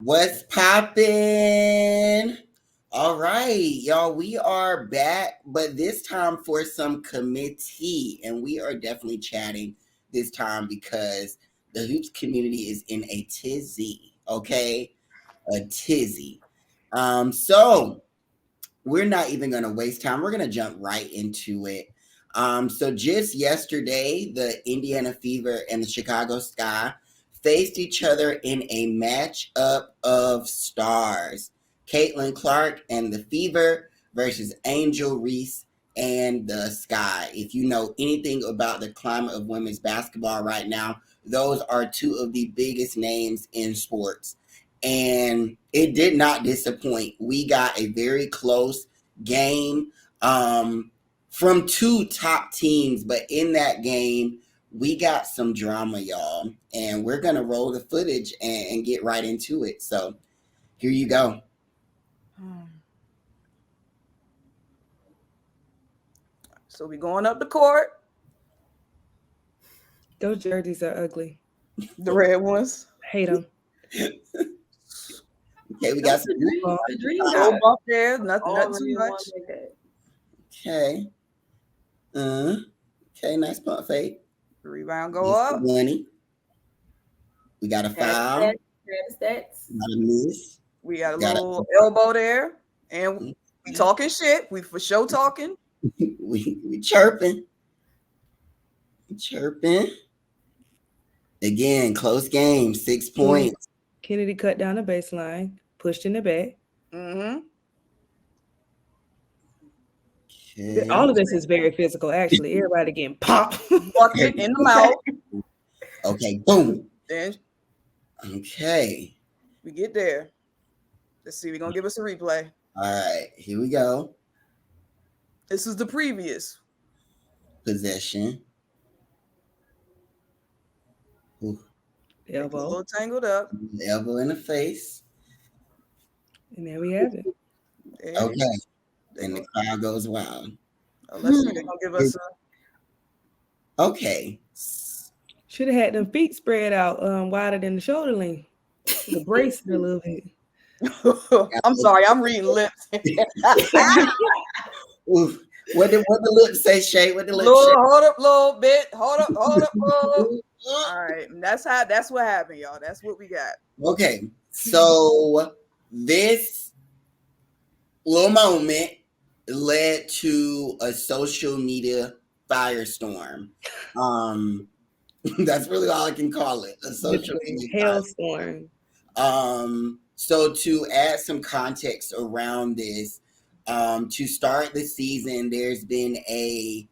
What's poppin'? All right, y'all, we are back, but this time for some committee, and we are definitely chatting this time because the hoops community is in a tizzy, okay? A tizzy. So we're not even going to waste time. We're going to jump right into it. So just yesterday, the Indiana Fever and the Chicago Sky faced each other in a matchup of stars. Caitlin Clark and the Fever versus Angel Reese and the Sky. If you know anything about the climate of women's basketball right now, those are two of the biggest names in sports. And it did not disappoint. We got a very close game from two top teams, but in that game, we got some drama, y'all. And we're going to roll the footage and get right into it. So here you go. So we going up the court. Those jerseys are ugly. The red ones. Hate them. Okay, we got some dream up there. Nothing too much. Okay. Okay, nice pump fake. Rebound go up. Money. We got a foul. Stats. Not a miss. We got a little elbow there. And we talking shit. We for sure talking. we chirping. Chirping. Again, close game, 6 points. Chennedy cut down the baseline, pushed in the back. Mm-hmm. Okay. All of this is very physical, actually. Everybody getting popped. Bucket in the mouth. Okay, boom. Then okay. We get there. Let's see. We're going to give us a replay. All right, here we go. This is the previous possession. Ooh. Elbow. A little tangled up. Elbow in the face. And there we have it. There. Okay. And the crowd goes wild. Let's see. They're going to give us a... Okay. Should have had them feet spread out wider than the shoulder length. The brace a little bit. I'm sorry. I'm reading lips. Oof. What the lips say, Shay? What the lips say? Hold up, little bit. Hold up. All right. That's what happened, y'all. That's what we got. Okay. So this little moment led to a social media firestorm. That's really all I can call it. A social media hailstorm. So to add some context around this, to start the season, there's been a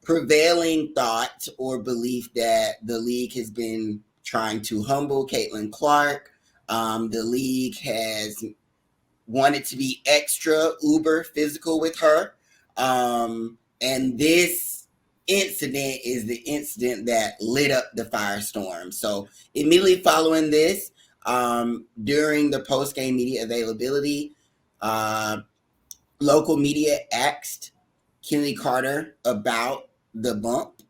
prevailing thought or belief that the league has been trying to humble Caitlin Clark. The league has wanted to be extra uber physical with her. And this incident is the incident that lit up the firestorm. So immediately following this, during the post-game media availability, local media asked Kennedy Carter about the bump,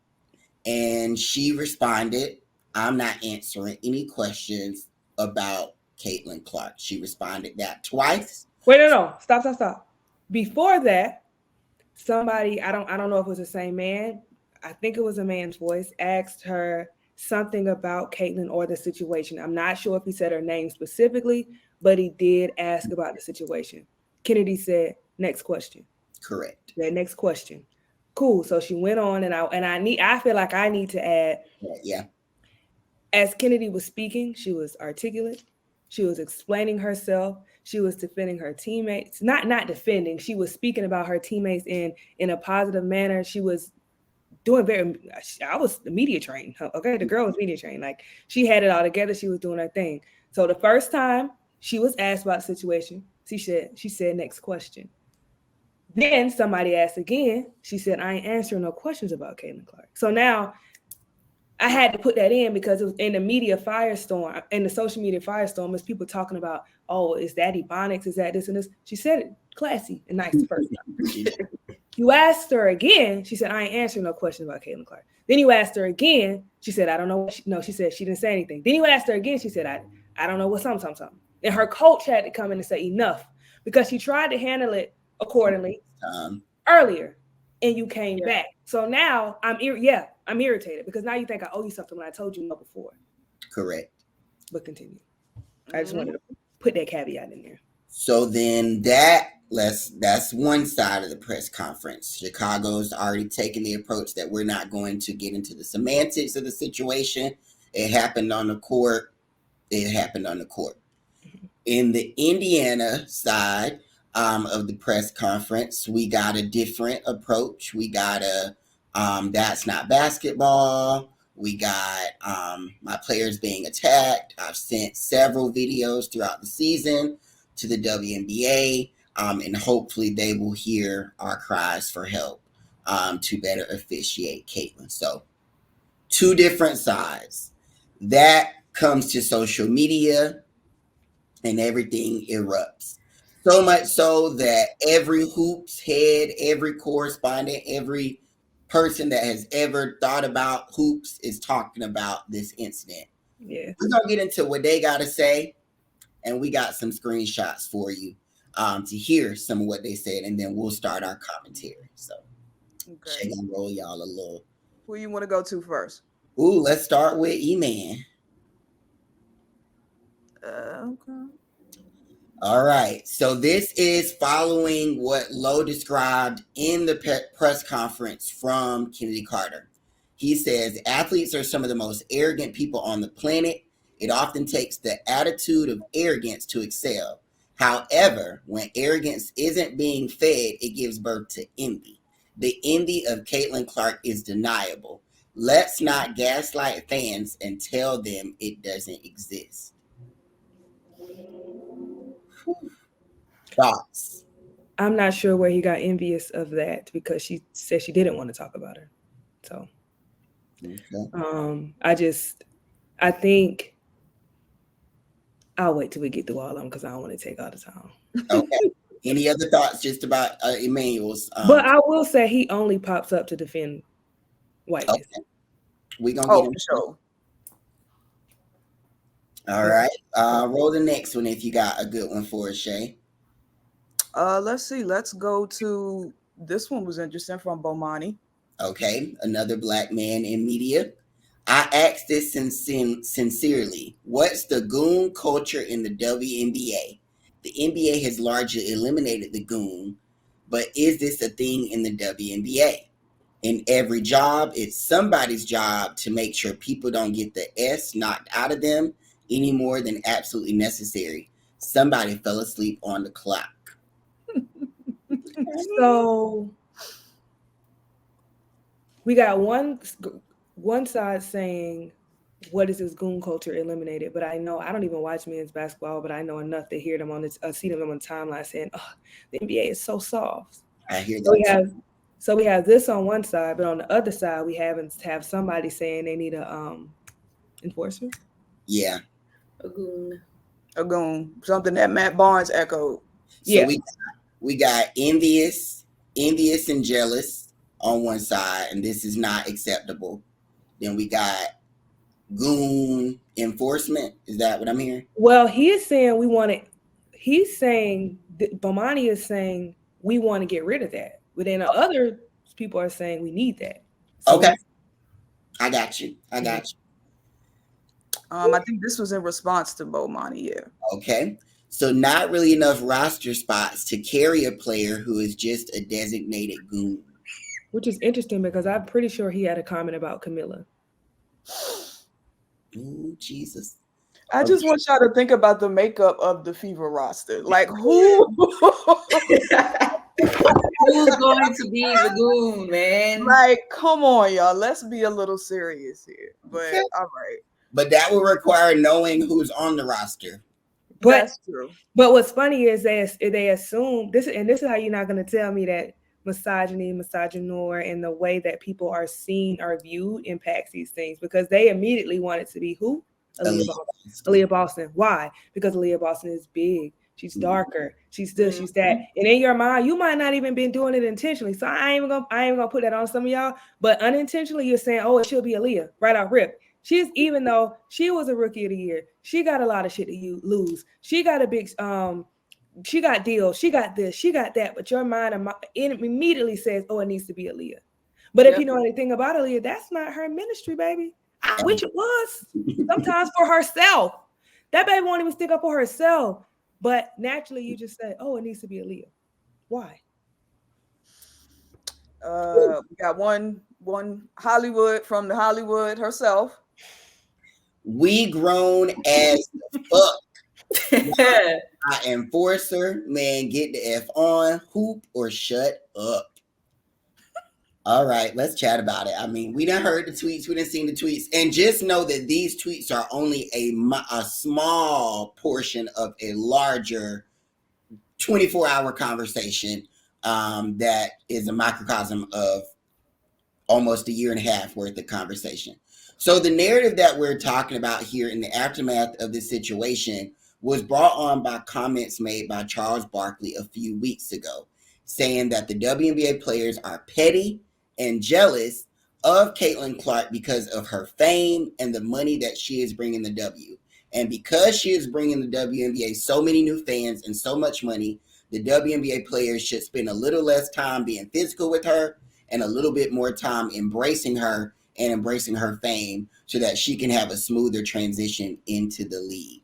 and she responded, "I'm not answering any questions about Caitlin Clark." She responded that twice. Wait, no. Stop. Before that, somebody, I don't know if it was the same man, I think it was a man's voice, asked her something about Caitlin or the situation. I'm not sure if he said her name specifically, but he did ask about the situation. Kennedy said, "Next question." Correct. That next question. Cool. So she went on, and I feel like I need to add. Yeah. As Kennedy was speaking, she was articulate. She was explaining herself. She was defending her teammates. Not defending. She was speaking about her teammates in a positive manner. She was doing I was media trained. Okay, the girl was media trained. Like, she had it all together. She was doing her thing. So the first time she was asked about the situation, she said, "Next question." Then somebody asked again. She said, "I ain't answering no questions about Caitlin Clark." So now I had to put that in because it was in the media firestorm, in the social media firestorm, is people talking about, "Oh, is that Ebonics? Is that this and this?" She said it classy and nice the first time. You asked her again. She said, "I ain't answering no questions about Caitlin Clark." Then you asked her again. She said, "I don't know." No, she said she didn't say anything. Then you asked her again. She said, I don't know what something. And her coach had to come in and say enough because she tried to handle it accordingly earlier, and you came back. So now I'm irritated because now you think I owe you something when I told you no before. Correct. But continue. I just wanted to put that caveat in there. So then that's one side of the press conference. Chicago's already taken the approach that we're not going to get into the semantics of the situation. It happened on the court. It happened on the court. In the Indiana side of the press conference, we got a different approach. We got that's not basketball. We got my players being attacked. I've sent several videos throughout the season to the WNBA, and hopefully they will hear our cries for help to better officiate Caitlin. So 2 different sides. That comes to social media and everything erupts. So much so that every hoops head, every correspondent, every person that has ever thought about hoops is talking about this incident. Yeah. We're going to get into what they got to say, and we got some screenshots for you to hear some of what they said, and then we'll start our commentary. So, okay. Gonna roll y'all a little. Who you want to go to first? Ooh, let's start with E-Man. Okay. All right. So this is following what Lowe described in the press conference from Kennedy Carter. He says, athletes are some of the most arrogant people on the planet. It often takes the attitude of arrogance to excel. However, when arrogance isn't being fed, it gives birth to envy. The envy of Caitlin Clark is deniable. Let's not gaslight fans and tell them it doesn't exist. Thoughts? I'm not sure where he got envious of that because she said she didn't want to talk about her. So, I think I'll wait till we get through all of them because I don't want to take all the time. Okay. Any other thoughts just about Emmanuel's? But I will say he only pops up to defend whiteness. Okay. We're going to get him. Sure. All right. Roll the next one if you got a good one for us, Shay. Let's see. Let's go to this one. Was interesting from Bomani. Okay, another Black man in media. I asked this sincerely. What's the goon culture in the WNBA? The NBA has largely eliminated the goon, but is this a thing in the WNBA? In every job, it's somebody's job to make sure people don't get the S knocked out of them any more than absolutely necessary. Somebody fell asleep on the clock. So we got one side saying, what is this goon culture eliminated? But I know, I don't even watch men's basketball, but I know enough to hear them on this, see them on the timeline saying, oh, the NBA is so soft. I hear that. So we have this on one side, but on the other side, we have somebody saying they need a enforcer. Yeah. A goon. Something that Matt Barnes echoed. So we got envious and jealous on one side, and this is not acceptable. Then we got goon enforcement. Is that what I'm hearing? Well, he's saying Bomani is saying we want to get rid of that. But then the other people are saying we need that. So okay. I got you. I think this was in response to Bomani, yeah. Okay. So not really enough roster spots to carry a player who is just a designated goon. Which is interesting because I'm pretty sure he had a comment about Camilla. Oh, Jesus. I just want y'all to think about the makeup of the Fever roster. Like, who's going to be the goon, man? Like, come on, y'all. Let's be a little serious here. But all right. But that will require knowing who's on the roster. But that's true. But what's funny is they assume this is how you're not going to tell me that misogyny, misogynoir, and the way that people are seen or viewed impacts these things, because they immediately want it to be who? Aaliyah Boston. Why? Because Aaliyah Boston is big. She's darker. She's this, she's that. And in your mind, you might not even been doing it intentionally. So I ain't gonna put that on some of y'all. But unintentionally, you're saying, oh, it should be Aaliyah right off rip. even though she was a rookie of the year, she got a lot of shit to lose. She got a big she got deals, she got this, she got that, but your mind immediately says, oh, it needs to be Aaliyah. But if you know anything about Aaliyah, that's not her ministry, baby. I wish it was. Sometimes for herself. That baby won't even stick up for herself. But naturally, you just say, oh, it needs to be Aaliyah. Why? We got one Hollywood from the Hollywood herself. We grown as fuck. I enforcer, man, get the F on, hoop or shut up. All right, let's chat about it. I mean, we done heard the tweets, we done seen the tweets, and just know that these tweets are only a small portion of a larger 24-hour conversation that is a microcosm of almost a year and a half worth of conversation. So the narrative that we're talking about here in the aftermath of this situation was brought on by comments made by Charles Barkley a few weeks ago, saying that the WNBA players are petty and jealous of Caitlin Clark because of her fame and the money that she is bringing the W. And because she is bringing the WNBA so many new fans and so much money, the WNBA players should spend a little less time being physical with her and a little bit more time embracing her and embracing her fame so that she can have a smoother transition into the league.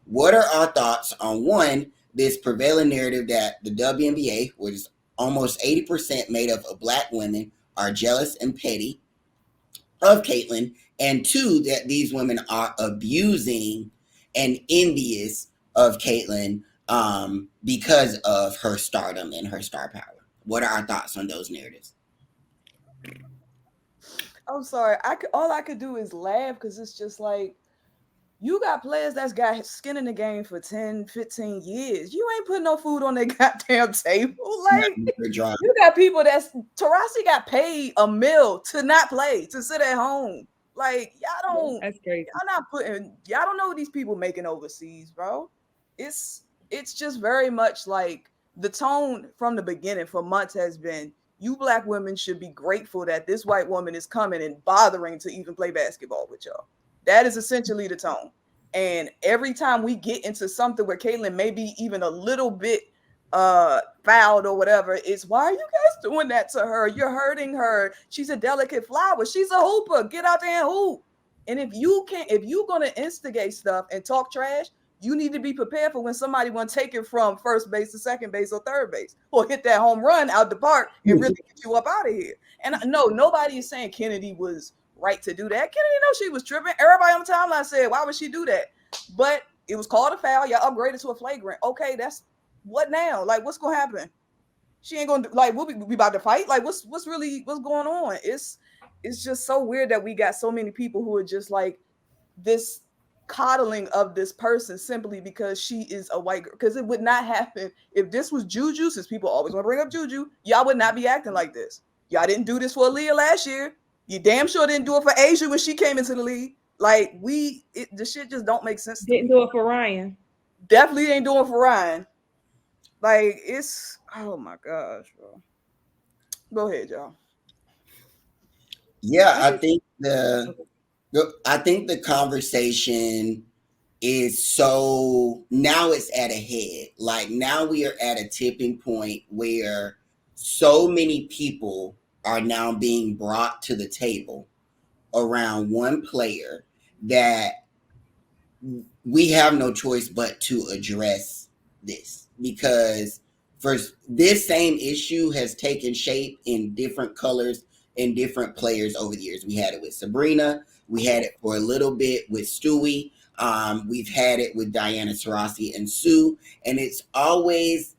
What are our thoughts on, one, this prevailing narrative that the WNBA, which is almost 80% made up of Black women, are jealous and petty of Caitlin, and two, that these women are abusing and envious of Caitlin because of her stardom and her star power? What are our thoughts on those narratives? I'm sorry. All I could do is laugh because it's just like, you got players that's got skin in the game for 10, 15 years. You ain't putting no food on their goddamn table. Like, you got people Taurasi got paid $1 million to not play, to sit at home. Like, That's crazy. Y'all don't know what these people making overseas, bro. It's just very much like the tone from the beginning for months has been, you Black women should be grateful that this white woman is coming and bothering to even play basketball with y'all. That is essentially the tone. And every time we get into something where Caitlin may be even a little bit fouled or whatever, it's, why are you guys doing that to her? You're hurting her. She's a delicate flower. She's a hooper. Get out there and hoop. And if you're gonna instigate stuff and talk trash, you need to be prepared for when somebody want to take it from first base to second base or third base, or hit that home run out the park and really get you up out of here. And no, nobody is saying Chennedy was right to do that. Chennedy know she was tripping. Everybody on the timeline said, why would she do that? But it was called a foul. Y'all upgraded to a flagrant. Okay, that's what now? Like, what's gonna happen? She ain't gonna, like, we'll be about to fight. Like, what's going on? It's just so weird that we got so many people who are just like this coddling of this person simply because she is a white girl. Because it would not happen if this was Juju, since people always want to bring up Juju. Y'all would not be acting like this. Y'all didn't do this for Aaliyah last year. You damn sure didn't do it for Asia when she came into the league. Like, the shit just don't make sense. Didn't do it for Ryan. Definitely ain't doing for Ryan. Like, it's, oh my gosh, bro. Go ahead, y'all. Yeah, I think the conversation is so, now it's at a head. Like, now we are at a tipping point where so many people are now being brought to the table around one player that we have no choice but to address this, because first, this same issue has taken shape in different colors and different players over the years. We had it with Sabrina. We had it for a little bit with Stewie. We've had it with Diana Taurasi and Sue, and it's always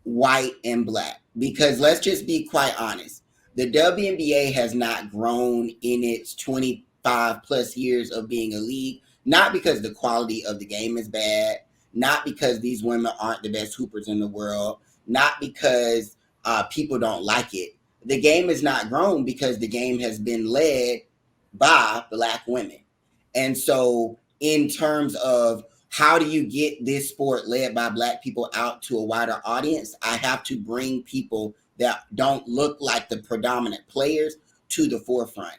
white and Black, because let's just be quite honest. The WNBA has not grown in its 25 plus years of being a league, not because the quality of the game is bad, not because these women aren't the best hoopers in the world, not because people don't like it. The game has not grown because the game has been led by Black women. And so in terms of how do you get this sport led by Black people out to a wider audience, I have to bring people that don't look like the predominant players to the forefront.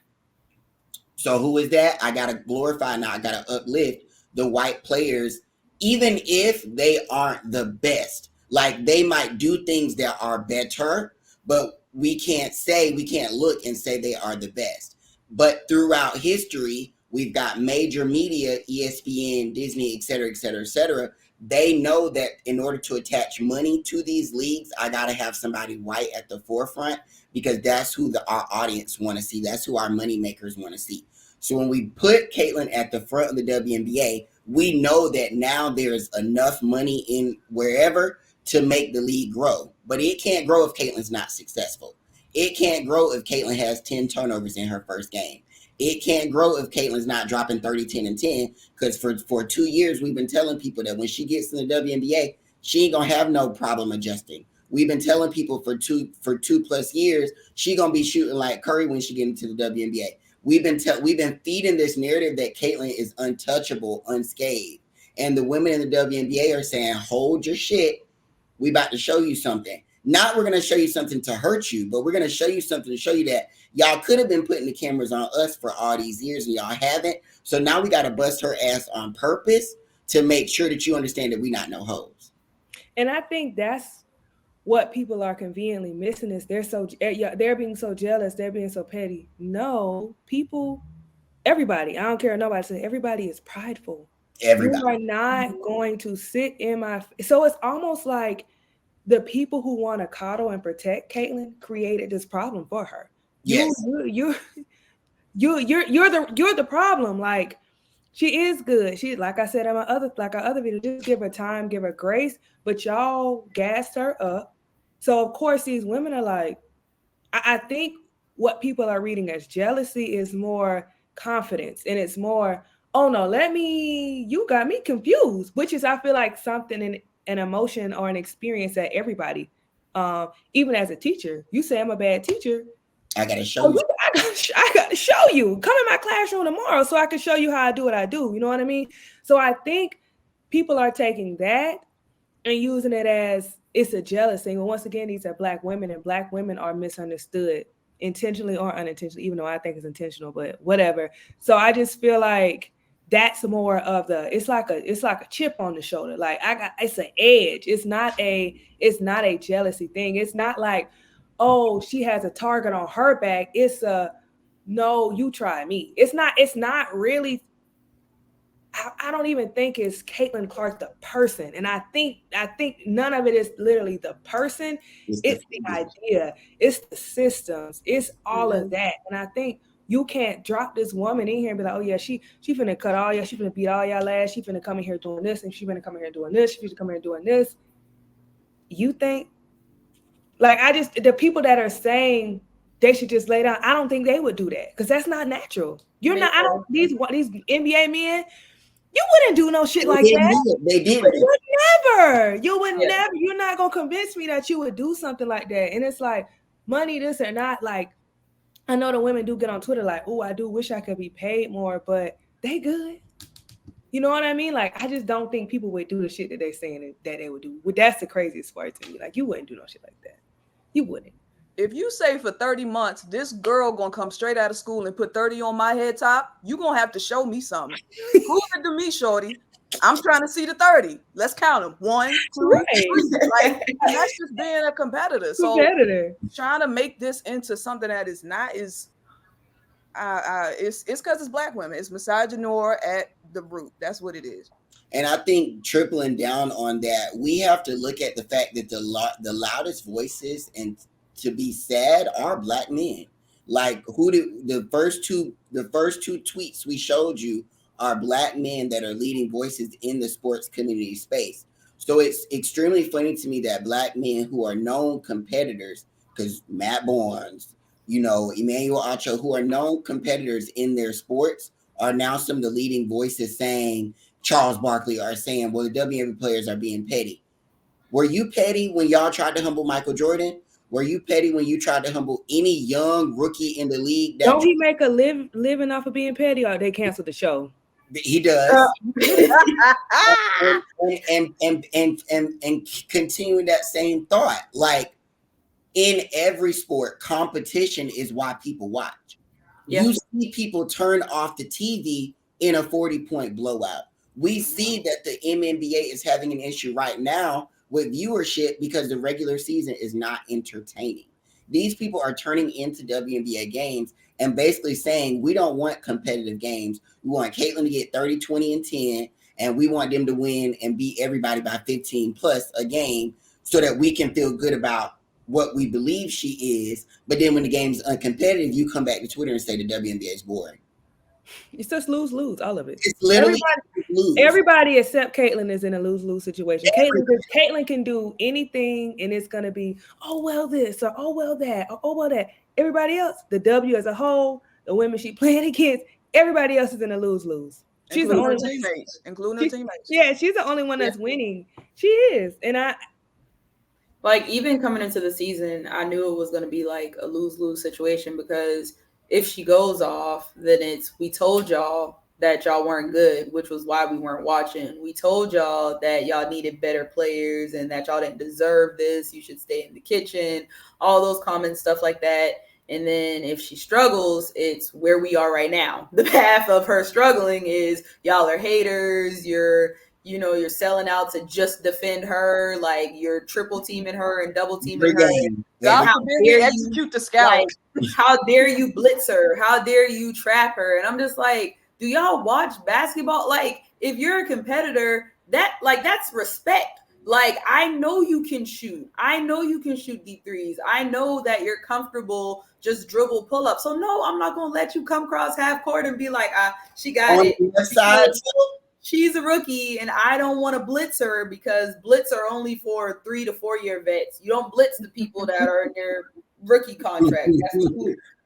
So who is that? I gotta glorify now. I gotta uplift the white players, even if they aren't the best. Like they might do things that are better, but we can't look and say they are the best. But throughout history, we've got major media, ESPN, Disney, et cetera, et cetera, et cetera. They know that in order to attach money to these leagues, I gotta have somebody white at the forefront because that's who our audience want to see. That's who our money makers want to see. So when we put Caitlin at the front of the WNBA, we know that now there's enough money in wherever to make the league grow. But it can't grow if Caitlin's not successful. It can't grow if Caitlin has 10 turnovers in her first game. It can't grow if Caitlin's not dropping 30, 10, and 10. Because for 2 years, we've been telling people that when she gets in the WNBA, she ain't going to have no problem adjusting. We've been telling people for two plus years, she going to be shooting like Curry when she get into the WNBA. We've been feeding this narrative that Caitlin is untouchable, unscathed. And the women in the WNBA are saying, hold your shit. We about to show you something. Not we're going to show you something to hurt you, but we're going to show you something to show you that y'all could have been putting the cameras on us for all these years and y'all haven't. So now we got to bust her ass on purpose to make sure that you understand that we not no hoes. And I think that's what people are conveniently missing is they're being so jealous, they're being so petty. No, everybody, I don't care what nobody says, everybody is prideful. Everybody. You are not going to sit in so it's almost like the people who want to coddle and protect Caitlin created this problem for her. Yes. You're the problem. Like she is good. She, like I said in our other video, just give her time, give her grace. But y'all gassed her up. So of course these women are like, I think what people are reading as jealousy is more confidence, and it's more, oh no, you got me confused, which is, I feel like something in an emotion or an experience that everybody, even as a teacher, you say I'm a bad teacher. I gotta show you. I gotta show you. Come in my classroom tomorrow so I can show you how I do what I do. You know what I mean? So I think people are taking that and using it as it's a jealous thing. But once again, these are Black women, and Black women are misunderstood intentionally or unintentionally, even though I think it's intentional, but whatever. So I just feel like that's more of it's like a chip on the shoulder. Like it's an edge. It's not a jealousy thing. It's not like, oh, she has a target on her back. It's no, you try me. It's not really. I don't even think it's Caitlin Clark the person, and I think none of it is literally the person. It's the idea, it's the systems, it's all of that. And I think you can't drop this woman in here and be like, oh yeah, she finna cut all y'all, she finna beat all y'all ass, she finna come in here doing this, and she finna come in here doing this, she finna come in here doing this. You think, like, the people that are saying they should just lay down, I don't think they would do that because that's not natural. You're not. I don't. These NBA men. You wouldn't do no shit like that. They did. You would never. You would never. You're not gonna convince me that you would do something like that. And it's like, money, this or not. Like, I know the women do get on Twitter like, oh, I do wish I could be paid more, but they good. You know what I mean? Like, I just don't think people would do the shit that they saying that they would do. That's the craziest part to me. Like, you wouldn't do no shit like that. You wouldn't. If you say for 30 months, this girl gonna come straight out of school and put 30 on my head top, you gonna have to show me something. Prove it to me, shorty. I'm trying to see the 30. Let's count them. 1, 2, 3. Like, that's just being a competitor. So trying to make this into something that is not is it's because it's Black women. It's misogynoir at the root. That's what it is. And I think tripling down on that, we have to look at the fact that the loudest voices and to be sad are Black men. Like the first two tweets we showed you are Black men that are leading voices in the sports community space. So it's extremely funny to me that Black men who are known competitors, because Matt Barnes, Emmanuel Acho, who are known competitors in their sports, are now some of the leading voices saying, Charles Barkley are saying, well, the WNBA players are being petty. Were you petty when y'all tried to humble Michael Jordan? Were you petty when you tried to humble any young rookie in the league? Don't he make a living off of being petty, or they canceled the show? He does. and continuing that same thought, like in every sport, competition is why people watch. You see people turn off the TV in a 40-point blowout. We see that the WNBA is having an issue right now with viewership because the regular season is not entertaining. These people are turning into WNBA games and basically saying, we don't want competitive games. We want Caitlin to get 30, 20, and 10, and we want them to win and beat everybody by 15 plus a game so that we can feel good about what we believe she is. But then when the game's uncompetitive, you come back to Twitter and say the WNBA is boring. It's just lose-lose, all of it. It's literally everybody except Caitlin is in a lose-lose situation. Caitlin can do anything, and it's gonna be, oh well this, or oh well that, or oh well that. Everybody else, the W as a whole, the women she playing against, everybody else is in a lose-lose. She's the only teammates, including her teammates. Yeah, she's the only one that's winning. She is, and like, even coming into the season, I knew it was going to be like a lose-lose situation, because if she goes off, then we told y'all that y'all weren't good, which was why we weren't watching. We told y'all that y'all needed better players and that y'all didn't deserve this. You should stay in the kitchen, all those comments, stuff like that. And then if she struggles, it's where we are right now. The path of her struggling is y'all are haters. You're selling out to just defend her, like you're triple teaming her and double teaming her. God forbid you execute the scout. Like, how dare you blitz her? How dare you trap her? And I'm just like, do y'all watch basketball? Like, if you're a competitor, that's respect. Like, I know you can shoot. I know you can shoot deep threes. I know that you're comfortable just dribble pull up. So no, I'm not gonna let you come cross half court and be like, she got it. She's a rookie, and I don't want to blitz her, because blitz are only for 3 to 4 year vets. You don't blitz the people that are in their rookie contract.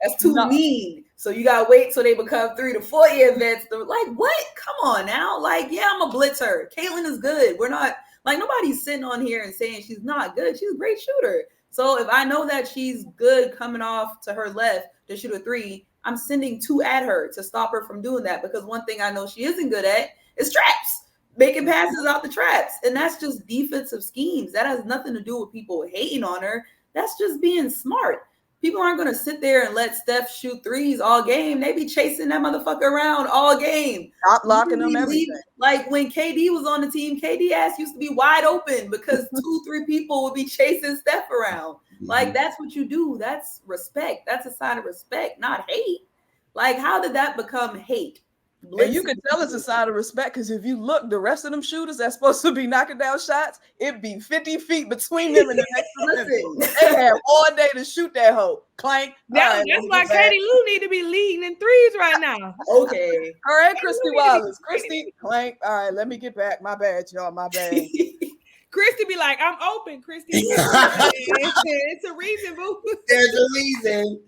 That's too mean. So you gotta wait till they become 3 to 4 year vets. Like, what? Come on now. Like, yeah, I'm a blitzer. Caitlin is good. We're not, like, nobody's sitting on here and saying she's not good. She's a great shooter. So if I know that she's good coming off to her left to shoot a 3, I'm sending 2 at her to stop her from doing that, because one thing I know she isn't good at is traps, making passes out the traps. And that's just defensive schemes. That has nothing to do with people hating on her. That's just being smart. People aren't going to sit there and let Steph shoot threes all game. They be chasing that motherfucker around all game. Stop locking them everything. Like, when KD was on the team, KD ass used to be wide open because 2-3 people would be chasing Steph around. Like, that's what you do. That's respect. That's a sign of respect, not hate. Like, how did that become hate? And you can tell it's a sign of respect, because if you look, the rest of them shooters that's supposed to be knocking down shots, it'd be 50 feet between them and the next. They have all day to shoot that hoe. Clank. That's why Katie Lou need to be leading in threes right now. Okay. All right, Christy Wallace. Christy, clank. All right, let me get back. My bad, y'all. My bad. Christy be like, I'm open, Christy. It's a reason, boo. There's a reason.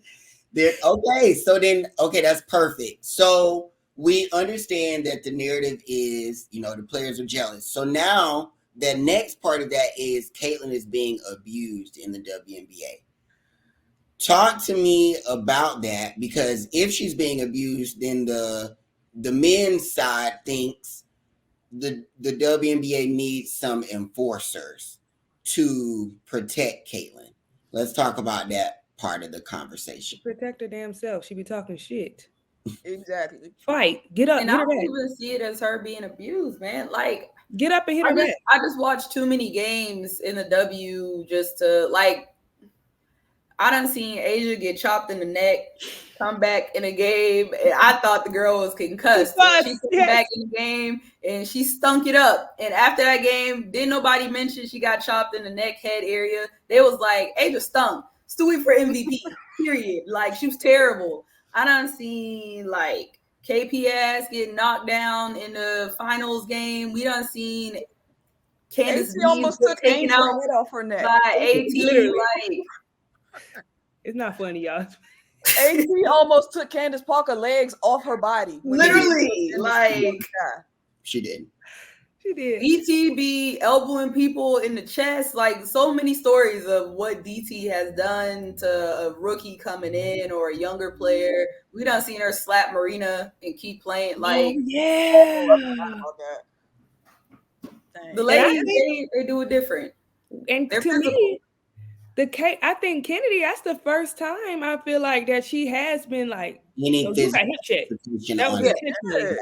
Okay, that's perfect. So we understand that the narrative is, the players are jealous. So now the next part of that is Caitlin is being abused in the WNBA. Talk to me about that, because if she's being abused, then the men's side thinks the WNBA needs some enforcers to protect Caitlin. Let's talk about that part of the conversation. Protect her damn self. She be talking shit. Exactly. Fight. Get up. And I don't even see it as her being abused, man. Like, get up and hit her back. I just watched too many games in the W just to, like, I done seen Asia get chopped in the neck, come back in a game, and I thought the girl was concussed. She came back in the game and she stunk it up. And after that game, didn't nobody mention she got chopped in the neck, head area. They was like, Asia stunk. Stewie for MVP, period. Like, she was terrible. I done seen, like, KPS get knocked down in the finals game. We done seen Candace almost took taken out off her neck by AT. Like, it's not funny, y'all. AT almost took Candace Parker legs off her body. Literally, like, she did. She did. DT elbowing people in the chest. Like, so many stories of what DT has done to a rookie coming in or a younger player. We done seen her slap Marina and keep playing. Like, the ladies, they do it different. And they're to me, I think Chennedy, that's the first time I feel like that she has been, like, any So you physical got hip check. protection That was on it. intentionally.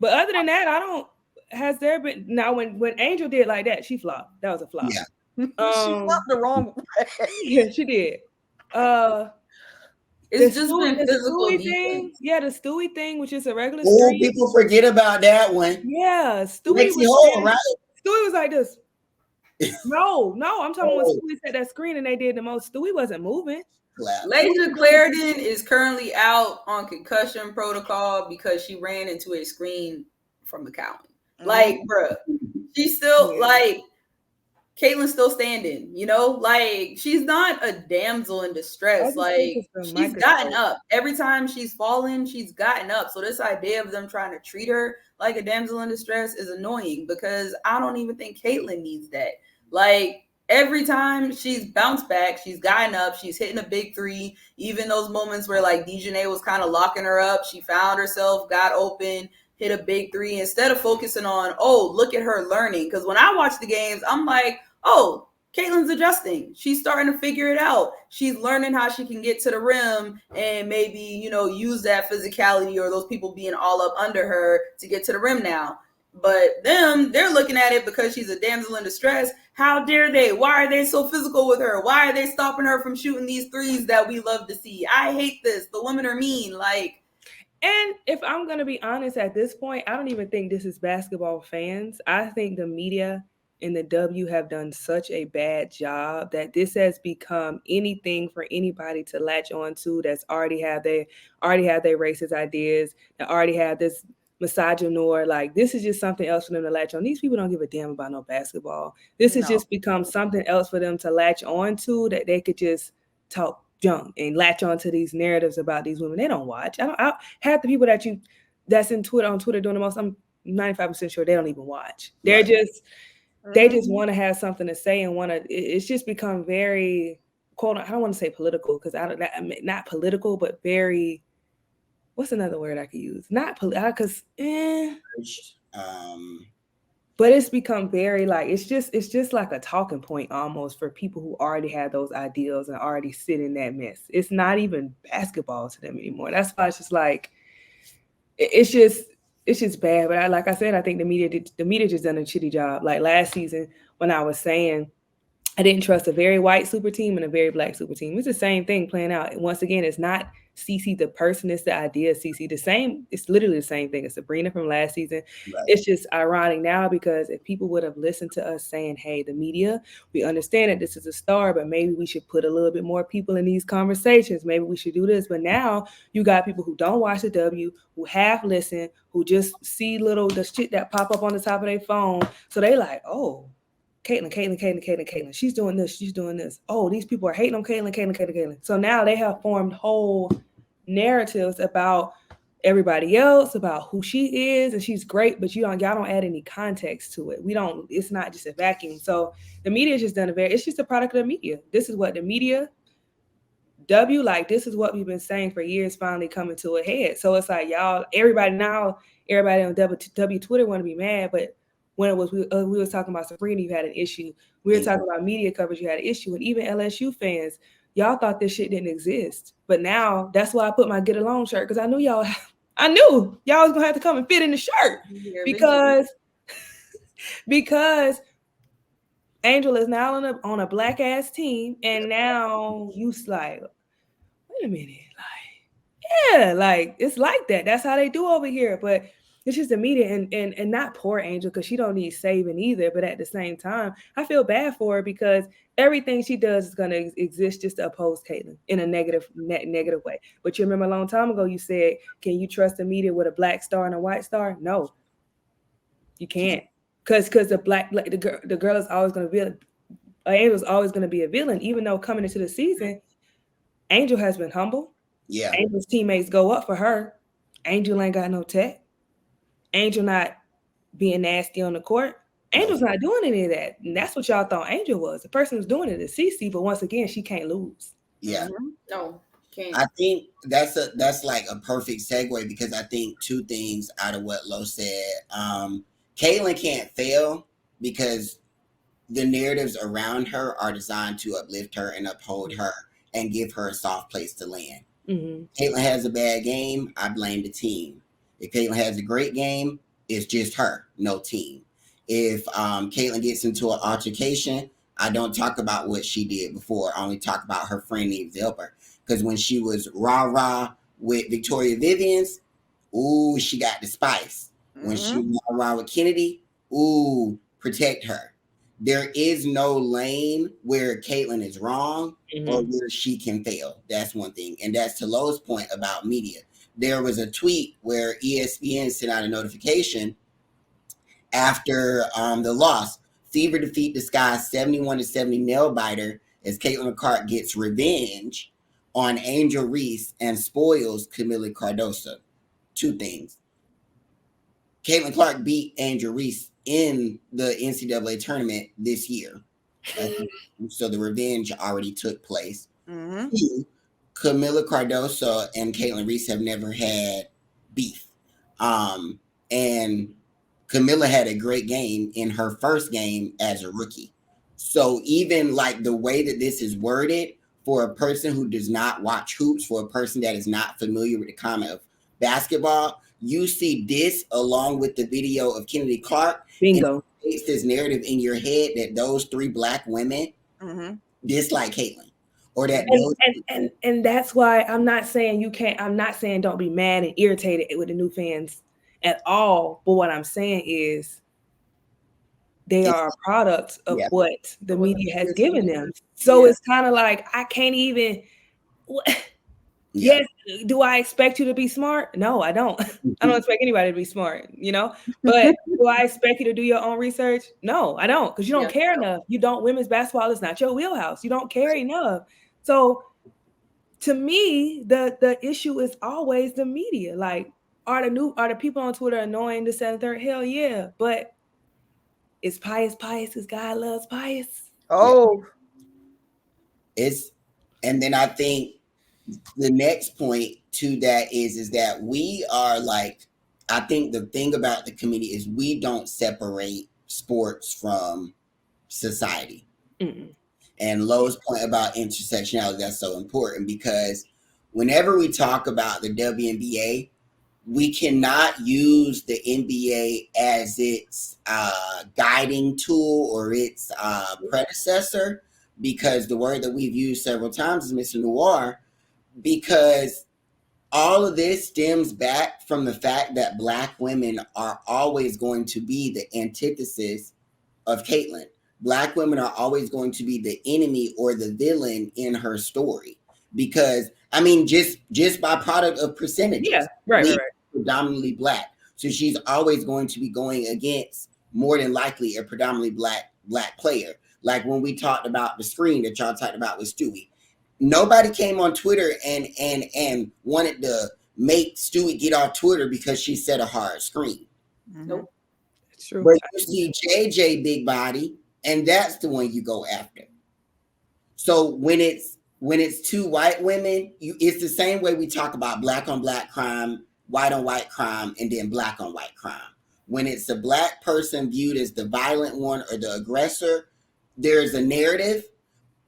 But other than that, I don't. Has there been now when Angel did like that, she flopped. That was a flop. Yeah. She flopped the wrong way. Yeah, she did. It's just been the physical Stewie defense. thing, yeah, the Stewie thing, which is a regular Oh, screen. people forget about that one. Yeah, Stewie Lexi was Hall, there. right? Stewie was like this. No, I'm talking about Oh. when Stewie set that screen and they did the most. Stewie wasn't moving. Collapse. Lasia Clarendon is currently out on concussion protocol because she ran into a screen from the county. Like, bruh, she's still like Caitlin's still standing, you know, like she's not a damsel in distress. Like she's gotten up every time she's fallen, she's gotten up. So this idea of them trying to treat her like a damsel in distress is annoying because I don't even think Caitlin needs that. Like every time she's bounced back, she's gotten up, she's hitting a big three. Even those moments where like Dejanay was kind of locking her up, she found herself, got open, hit a big three instead of focusing on, oh, look at her learning. Because when I watch the games, I'm like, oh, Caitlin's adjusting. She's starting to figure it out. She's learning how she can get to the rim and maybe, you know, use that physicality or those people being all up under her to get to the rim now. But they're looking at it because she's a damsel in distress. How dare they? Why are they so physical with her? Why are they stopping her from shooting these threes that we love to see? I hate this. The women are mean. Like, and if I'm going to be honest at this point, I don't even think this is basketball fans. I think the media and the W have done such a bad job that this has become anything for anybody to latch on to that's already have their racist ideas, that already have this misogynoir. Like, this is just something else for them to latch on. These people don't give a damn about no basketball. This has just become something else for them to latch on to that they could just talk junk and latch on to these narratives about these women. They don't watch. I half the people that's in Twitter on Twitter doing the most, I'm 95% sure they don't even watch. They're just they just want to have something to say and want to. It's just become very quote. I don't want to say political because not political, but very. What's another word I could use? Not political because. But it's become very like it's just like a talking point almost for people who already have those ideals and already sit in that mess. It's not even basketball to them anymore. That's why it's just like it's just bad. But like I said, I think the media just done a shitty job. Like last season when I was saying I didn't trust a very white super team and a very black super team. It's the same thing playing out. Once again, it's not Cece the person, it's the idea of Cece. The same, it's literally the same thing as Sabrina from last season. Right. It's just ironic now because if people would have listened to us saying, hey, the media, we understand that this is a star, but maybe we should put a little bit more people in these conversations. Maybe we should do this. But now you got people who don't watch the W, who half listen, who just see the shit that pop up on the top of their phone. So they like, oh, Caitlin. She's doing this. Oh, these people are hating on Caitlin. So now they have formed whole narratives about everybody else, about who she is, and she's great, but y'all don't add any context to it. It's not just a vacuum. So the media just done it's just a product of the media. This is what the media, this is what we've been saying for years, finally coming to a head. So it's like everybody on W Twitter want to be mad, but when it was we was talking about Sabrina, you had an issue. We were talking about media coverage, you had an issue. And even LSU fans, y'all thought this shit didn't exist. But now that's why I put my Get Along shirt, because I knew y'all was gonna have to come and fit in the shirt. Because Angel is now on a black ass team, and now you like, wait a minute, it's like that. That's how they do over here. But it's just the media and not poor Angel, because she don't need saving either. But at the same time, I feel bad for her because everything she does is going to exist just to oppose Caitlin in a negative way. But you remember a long time ago, you said, can you trust the media with a black star and a white star? No, you can't. Because the girl is always going to be, Angel's always going to be a villain, even though coming into the season, Angel has been humble. Yeah. Angel's teammates go up for her. Angel ain't got no tech. Angel not being nasty on the court. Angel's not doing any of that. And that's what y'all thought Angel was. The person who's doing it is Cece, but once again, she can't lose. Yeah. No, can't. I think that's like a perfect segue, because I think two things out of what Lo said. Caitlin can't fail because the narratives around her are designed to uplift her and uphold her and give her a soft place to land. Mm-hmm. Caitlin has a bad game, I blame the team. If Caitlin has a great game, it's just her, no team. If Caitlin gets into an altercation, I don't talk about what she did before. I only talk about her friend needs to help her. Because when she was rah-rah with Victoria Vivians, ooh, she got the spice. When she was rah-rah with Chennedy, ooh, protect her. There is no lane where Caitlin is wrong or where she can fail. That's one thing. And that's to Lowe's point about media. There was a tweet where ESPN sent out a notification after the loss. Fever defeat disguised 71-70 nail biter as Caitlin Clark gets revenge on Angel Reese and spoils Camila Cardoso. Two things. Caitlin Clark beat Angel Reese in the NCAA tournament this year. So the revenge already took place. Two, Camila Cardoso and Caitlin Reese have never had beef. And Camila had a great game in her first game as a rookie. So even like the way that this is worded for a person who does not watch hoops, for a person that is not familiar with the comment of basketball, you see this along with the video of Kennedy Clark. Bingo. It's this narrative in your head that those three Black women dislike Caitlin. Or that and that's why I'm not saying you can't. I'm not saying don't be mad and irritated with the new fans at all. But what I'm saying is they are a product of what the media has given them. So it's kind of like I can't even. Yes, do I expect you to be smart? No, I don't. I don't expect anybody to be smart, you know. But do I expect you to do your own research? No, I don't, because you don't care enough. You don't. Women's basketball is not your wheelhouse. You don't care enough. So, to me, the issue is always the media. Like, are the people on Twitter annoying to set and third? Hell yeah, but is Pius because God loves Pius? Oh, and then I think the next point to that is that we are like, I think the thing about the community is we don't separate sports from society. And Lowe's point about intersectionality, that's so important, because whenever we talk about the WNBA, we cannot use the NBA as its guiding tool or its predecessor, because the word that we've used several times is Mr. Noir, because all of this stems back from the fact that Black women are always going to be the antithesis of Caitlin. Black women are always going to be the enemy or the villain in her story, because I mean, just by product of percentages, right. Predominantly Black, so she's always going to be going against, more than likely, a predominantly black player. Like when we talked about the screen that y'all talked about with Stewie, nobody came on Twitter and wanted to make Stewie get off Twitter because she set a hard screen. Nope. It's true. But you see JJ big body, and that's the one you go after. So when it's two white women, it's the same way we talk about Black on Black crime, white on white crime, and then Black on white crime. When it's a Black person viewed as the violent one or the aggressor, there's a narrative.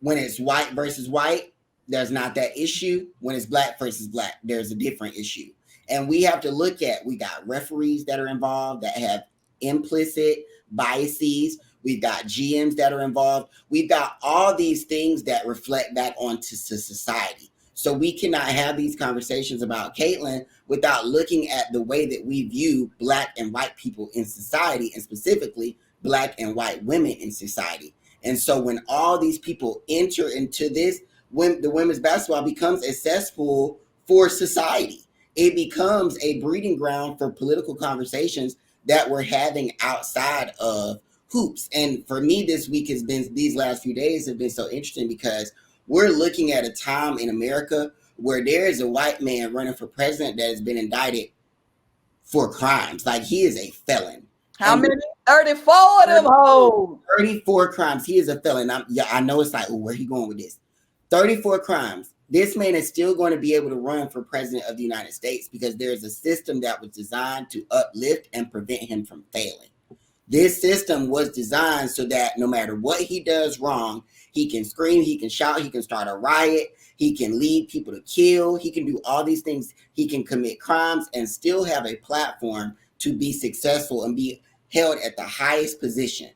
When it's white versus white, there's not that issue. When it's Black versus Black, there's a different issue. And we have to look at, we got referees that are involved that have implicit biases. We've got GMs that are involved. We've got all these things that reflect back onto society. So we cannot have these conversations about Caitlin without looking at the way that we view Black and white people in society, and specifically Black and white women in society. And so when all these people enter into this, when the women's basketball becomes a cesspool for society, it becomes a breeding ground for political conversations that we're having outside of hoops. And for me, this week has been, these last few days have been so interesting, because we're looking at a time in America where there is a white man running for president that has been indicted for crimes. Like, he is a felon. How many? 34 of them hoes. 34 crimes. He is a felon. I know it's like, oh, where he going with this? 34 crimes. This man is still going to be able to run for president of the United States because there's a system that was designed to uplift and prevent him from failing. This system was designed so that no matter what he does wrong, he can scream, he can shout, he can start a riot, he can lead people to kill, he can do all these things, he can commit crimes and still have a platform to be successful and be held at the highest position.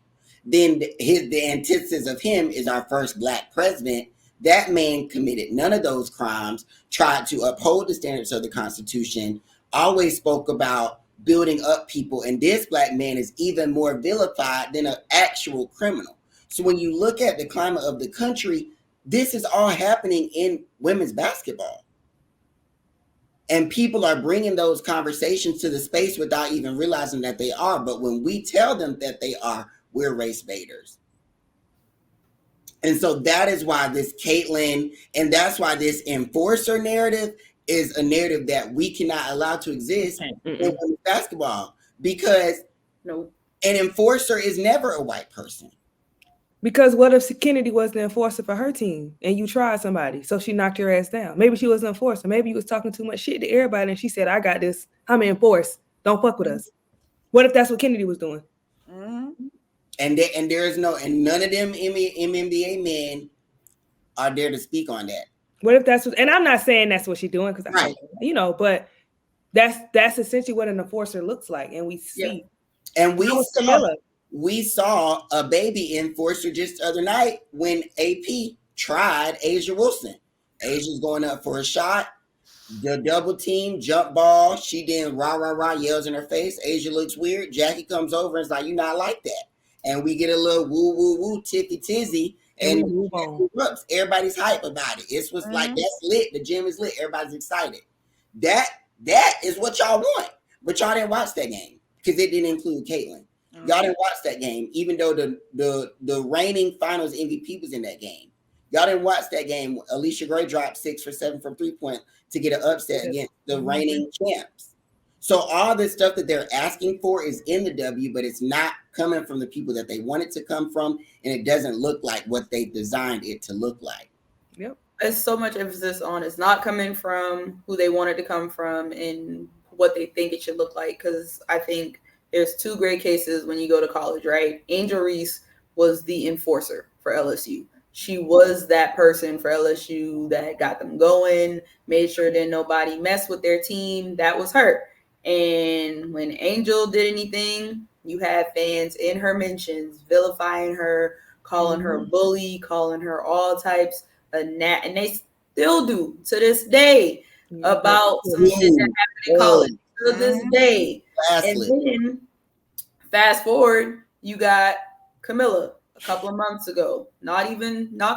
Then the antithesis of him is our first Black president. That man committed none of those crimes, tried to uphold the standards of the Constitution, always spoke about building up people, and this Black man is even more vilified than an actual criminal. So when you look at the climate of the country, this is all happening in women's basketball. And people are bringing those conversations to the space without even realizing that they are. But when we tell them that they are, we're race baiters. And so that is why this Caitlyn, and that's why this enforcer narrative is a narrative that we cannot allow to exist in women's basketball, because an enforcer is never a white person. Because what if Kennedy was the enforcer for her team and you tried somebody, so she knocked your ass down? Maybe she was an enforcer. Maybe you was talking too much shit to everybody and she said, I got this. I'm an enforce. Don't fuck with us. What if that's what Kennedy was doing? And there's none of them NBA men are there to speak on that. What if that's what, and I'm not saying that's what she's doing, because right, but that's essentially what an enforcer looks like, and we see. And we saw a baby enforcer just the other night when AP tried Asia Wilson. Asia's going up for a shot, the double team, jump ball. She then rah, yells in her face. Asia looks weird. Jackie comes over and is like, "You not like that." And we get a little woo, tippy tizzy, and erupts. Everybody's hype about it. It was like, that's lit. The gym is lit. Everybody's excited. That is what y'all want. But y'all didn't watch that game because it didn't include Caitlyn. Y'all didn't watch that game, even though the reigning finals MVP was in that game. Y'all didn't watch that game. Alicia Gray dropped 6 for 7 from 3-point to get an upset against the reigning champs. So all this stuff that they're asking for is in the W, but it's not coming from the people that they want it to come from, and it doesn't look like what they designed it to look like. Yep. There's so much emphasis on it's not coming from who they want it to come from and what they think it should look like, because I think there's two great cases when you go to college, right? Angel Reese was the enforcer for LSU. She was that person for LSU that got them going, made sure that nobody messed with their team. That was her. And when Angel did anything, you had fans in her mentions vilifying her, calling her a bully, calling her all types of and they still do to this day about some shit that happened in college to this day. And then fast forward, you got Camilla a couple of months ago, not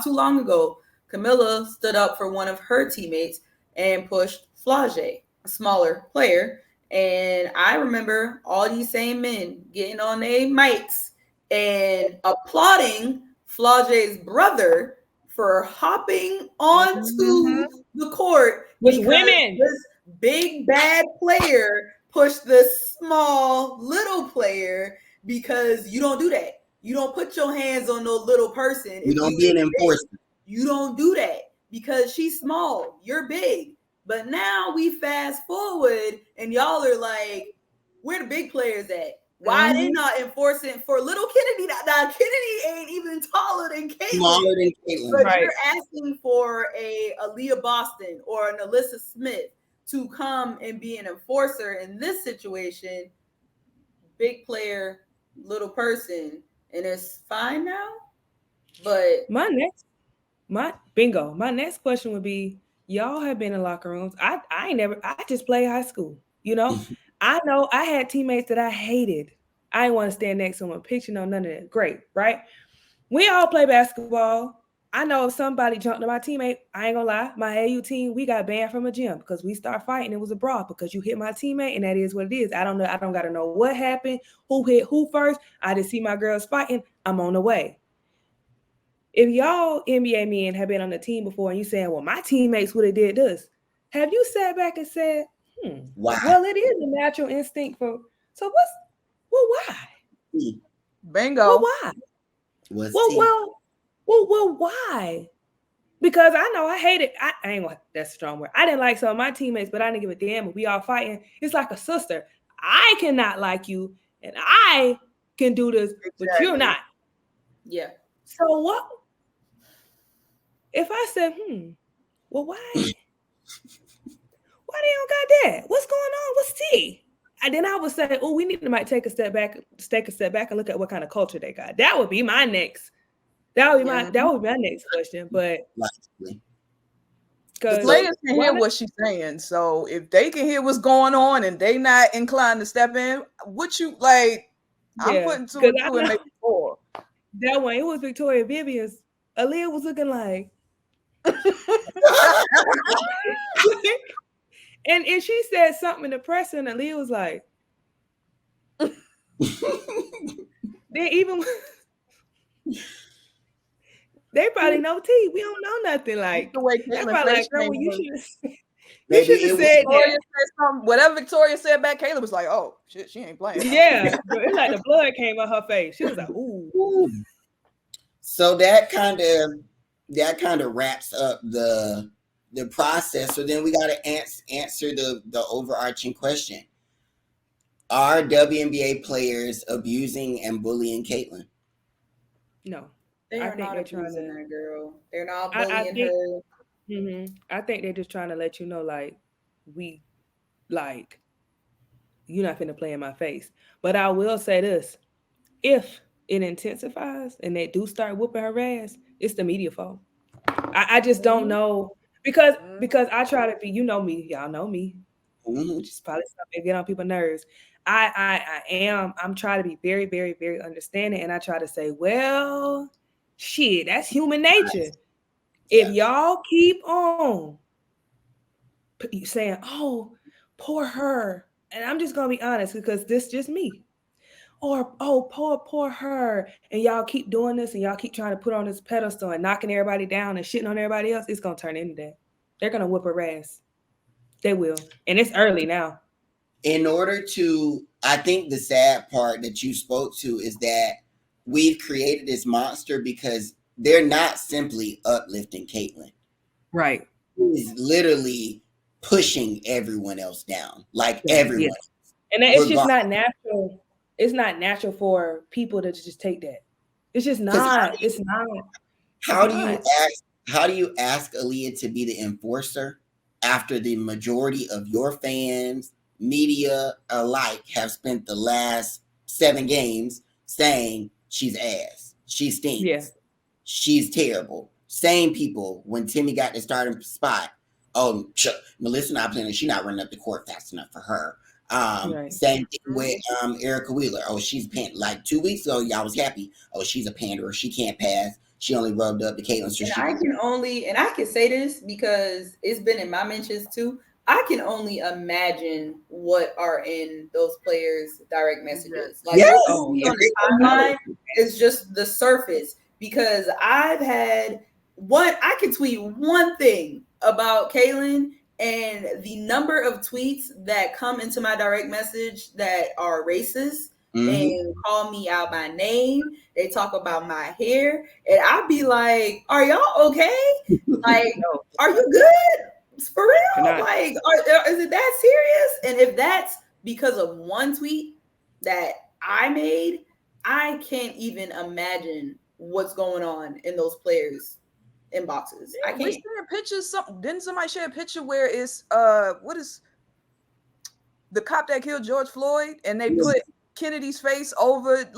too long ago. Camilla stood up for one of her teammates and pushed Flage, a smaller player. And I remember all these same men getting on their mics and applauding Flage's brother for hopping onto the court with women. This big bad player pushed this small little player, because you don't do that. You don't put your hands on no little person. You don't be an enforcer. You don't do that because she's small. You're big. But now we fast forward and y'all are like, where the big players at? Why are they not enforcing for little Kennedy? Now Kennedy ain't even taller than Caitlyn. Smaller than Caitlyn. But you're asking for a Aaliyah Boston or an Alyssa Smith to come and be an enforcer in this situation. Big player, little person, and it's fine now. But my next question would be, y'all have been in locker rooms. I just played high school. I know I had teammates that I hated. I didn't want to stand next to them, picture, no, none of that. Great, right? We all play basketball. I know if somebody jumped to my teammate, I ain't gonna lie, my AU team, we got banned from a gym because we start fighting. It was a brawl because you hit my teammate, and that is what it is. I don't know. I don't got to know what happened, who hit who first. I just see my girls fighting. I'm on the way. If y'all NBA men have been on the team before and you saying, well, my teammates would have did this, have you sat back and said, wow. Well, it is a natural instinct for, so why? Bingo. Well, why? Well, why? Because I know I hate it. I ain't gonna, that's a strong word. I didn't like some of my teammates, but I didn't give a damn. If we all fighting, it's like a sister. I cannot like you, and I can do this, but you're not. Yeah. So what if I said, well, why they don't got that? What's going on? What's tea? And then I would say, oh, we need to might take a step back and look at what kind of culture they got. That would be my next. That would be my next question. But the players can hear what she's saying. So if they can hear what's going on and they not inclined to step in, what you like? I'm putting two and two and maybe four. That one, it was Victoria Vivian's. Aaliyah was looking like. and she said something in the press, and Aaliyah was like, they probably know T. We don't know nothing. Like, the way they're probably like, girl, you should have said that. Whatever Victoria said back, Kayla was like, oh shit, she ain't playing. Yeah, it's like the blood came on her face. She was like, ooh. So that kind of wraps up the process. So then we got to answer the overarching question: are WNBA players abusing and bullying Caitlin? No, they are not abusing that girl. They're not bullying her. Mm-hmm. I think they're just trying to let you know, like, you're not finna play in my face. But I will say this: if it intensifies and they do start whooping her ass, it's the media fault. I just don't know because I try to be, you know me, y'all know me, which is probably something to get on people's nerves. I'm trying to be very, very, very understanding, and I try to say, well, shit, that's human nature. If y'all keep on saying, oh, poor her, and I'm just gonna be honest because this just me. Or, oh, poor her, and y'all keep doing this, and y'all keep trying to put on this pedestal and knocking everybody down and shitting on everybody else, it's gonna turn into that. They're gonna whoop her ass. They will, and it's early now. In order to, I think the sad part that you spoke to is that we've created this monster because they're not simply uplifting Caitlin. Right. He's literally pushing everyone else down, like everyone. Yes. And it's just not natural. It's not natural for people to just take that. It's just not. It's not. How do you ask Aaliyah to be the enforcer after the majority of your fans, media alike, have spent the last 7 games saying she's ass, she stinks, she's terrible? Same people when Timmy got the starting spot. Oh, Melissa not playing. She's not running up the court fast enough for her. Same thing with Erica Wheeler. Oh, she's like 2 weeks ago, y'all was happy. Oh, she's a panderer. She can't pass. She only rubbed up the Caitlin. So I can say this because it's been in my mentions too. I can only imagine what are in those players' direct messages. Like on the timeline is just the surface because I've had I can tweet one thing about Caitlin, and the number of tweets that come into my direct message that are racist and call me out by name, they talk about my hair, and I'll be like, are y'all okay? Like, are you good? For real? Like, is it that serious? And if that's because of one tweet that I made, I can't even imagine what's going on in those players' inboxes. I can't. We shared pictures. Didn't somebody share a picture where it's what is the cop that killed George Floyd, and they put Kennedy's face over